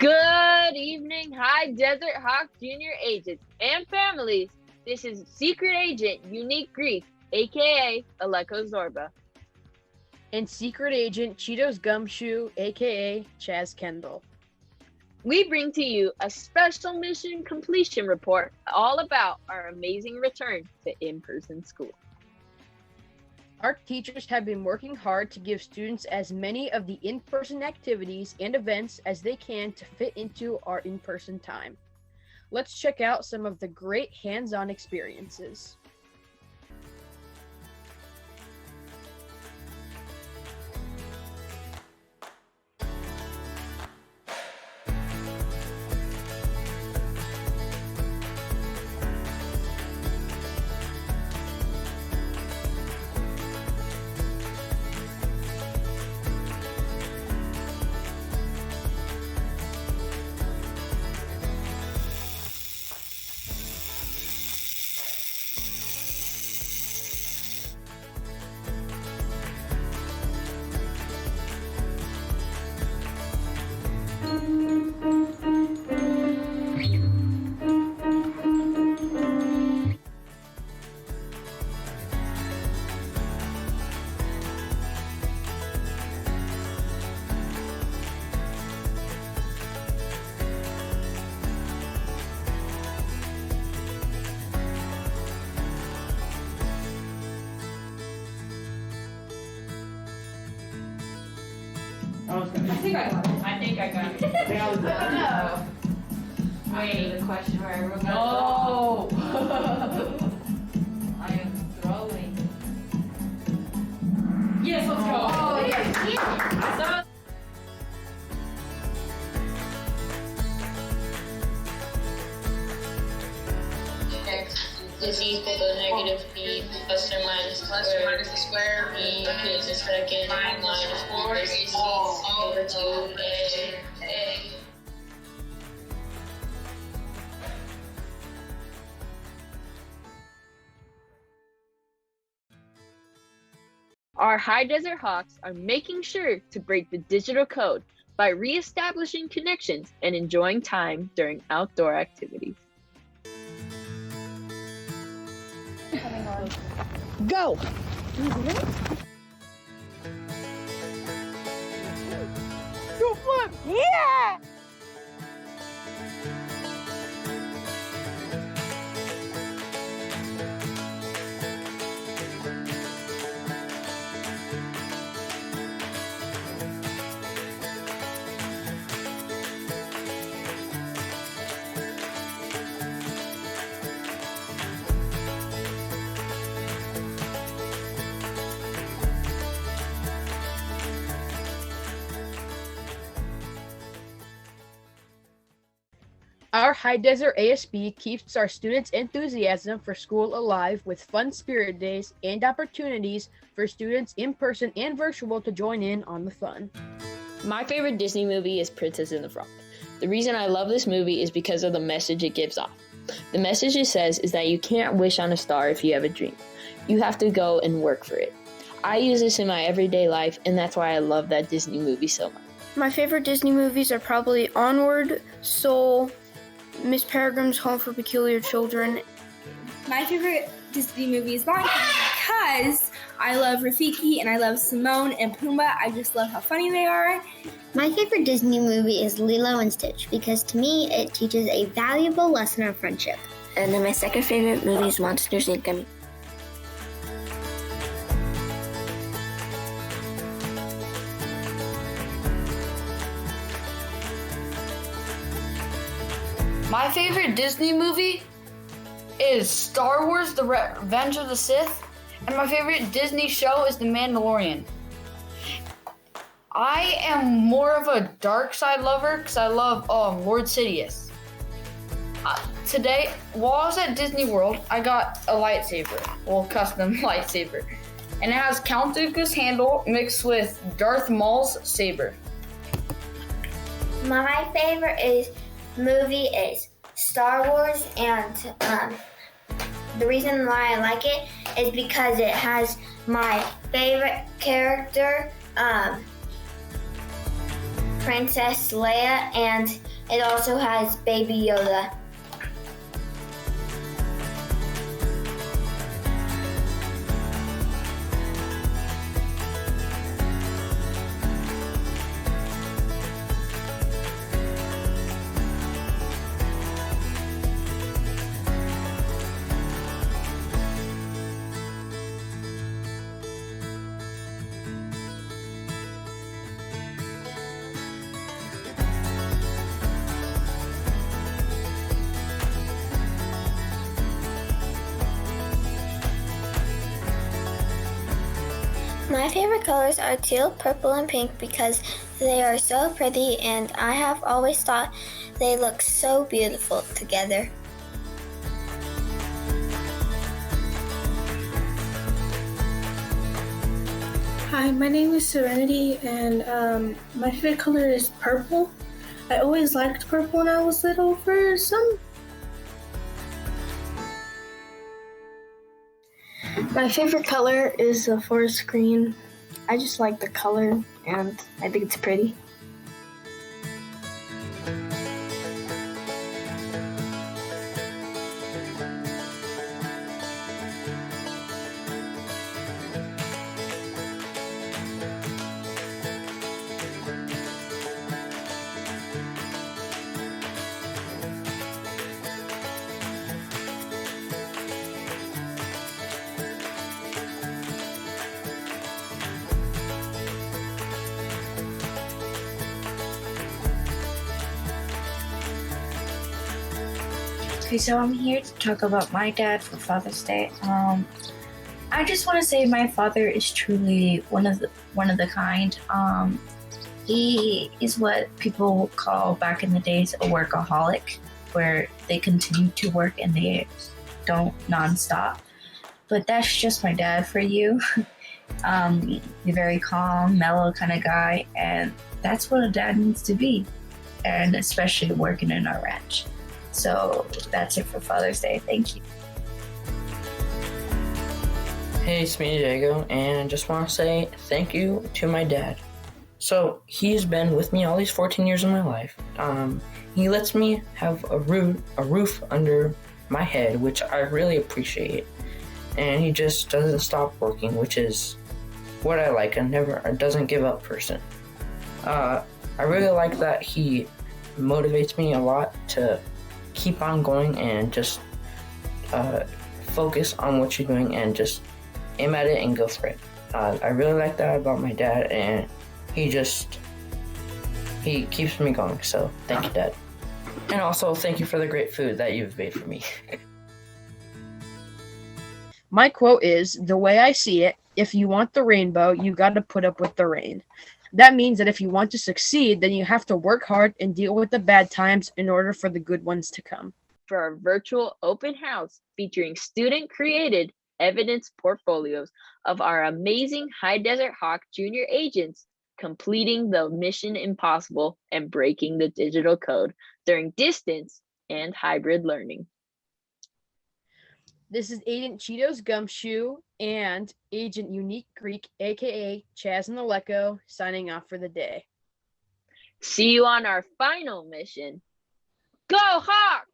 Good evening, High Desert Hawk Junior agents and families. This is Secret Agent Unique Grief, aka Aleko Zorba. And Secret Agent Cheetos Gumshoe, aka Chaz Kendall. We bring to you a special mission completion report all about our amazing return to in-person school. Our teachers have been working hard to give students as many of the in-person activities and events as they can to fit into our in-person time. Let's check out some of the great hands-on experiences. I think I got it. No. Wait, the question where everyone goes. No. I am throwing. Yes, let's go. Oh, yes. I saw. Is equal to negative b plus or minus the square b to the second minus 4 is c over 2a. Our High Desert Hawks are making sure to break the digital code by reestablishing connections and enjoying time during outdoor activities. Go! Go flip! Yeah! Our High Desert ASB keeps our students' enthusiasm for school alive with fun spirit days and opportunities for students in person and virtual to join in on the fun. My favorite Disney movie is Princess and the Frog. The reason I love this movie is because of the message it gives off. The message it says is that you can't wish on a star if you have a dream. You have to go and work for it. I use this in my everyday life, and that's why I love that Disney movie so much. My favorite Disney movies are probably Onward, Soul, Miss Peregrine's Home for Peculiar Children. My favorite Disney movie is Lion King because I love Rafiki and I love Simone and Pumbaa. I just love how funny they are. My favorite Disney movie is Lilo and Stitch because to me it teaches a valuable lesson of friendship. And then my second favorite movie is Monsters, Inc. My favorite Disney movie is Star Wars: The Revenge of the Sith, and my favorite Disney show is The Mandalorian. I am more of a dark side lover because I love Lord Sidious. today, while I was at Disney World, I got a lightsaber, well, custom lightsaber. And it has Count Dooku's handle mixed with Darth Maul's saber. My favorite movie is Star Wars, and the reason why I like it is because it has my favorite character, Princess Leia, and it also has Baby Yoda. My favorite colors are teal, purple, and pink because they are so pretty, and I have always thought they look so beautiful together. Hi, my name is Serenity, and my favorite color is purple. I always liked purple when I was little for some. My favorite color is the forest green. I just like the color, and I think it's pretty. Okay, so I'm here to talk about my dad for Father's Day. I just want to say my father is truly one of the kind. He is what people call back in the days a workaholic, where they continue to work and they don't nonstop. But that's just my dad for you. He's a very calm, mellow kind of guy, and that's what a dad needs to be, and especially working in our ranch. So that's it for Father's Day. Thank you. Hey, it's me, Diego, and I just want to say thank you to my dad. So he's been with me all these 14 years of my life. He lets me have a roof under my head, which I really appreciate. And he just doesn't stop working, which is what I like. A doesn't give up person. I really like that he motivates me a lot to keep on going and just focus on what you're doing and just aim at it and go for it. I really like that about my dad, and he keeps me going. So thank you, Dad. And also thank you for the great food that you've made for me. My quote is, the way I see it, if you want the rainbow, you got to put up with the rain. That means that if you want to succeed, then you have to work hard and deal with the bad times in order for the good ones to come. For our virtual open house featuring student-created evidence portfolios of our amazing High Desert Hawk Junior agents completing the mission impossible and breaking the digital code during distance and hybrid learning. This is Agent Cheetos Gumshoe and Agent Unique Greek, aka Chaz and the Lecco, signing off for the day. See you on our final mission. Go Hawks!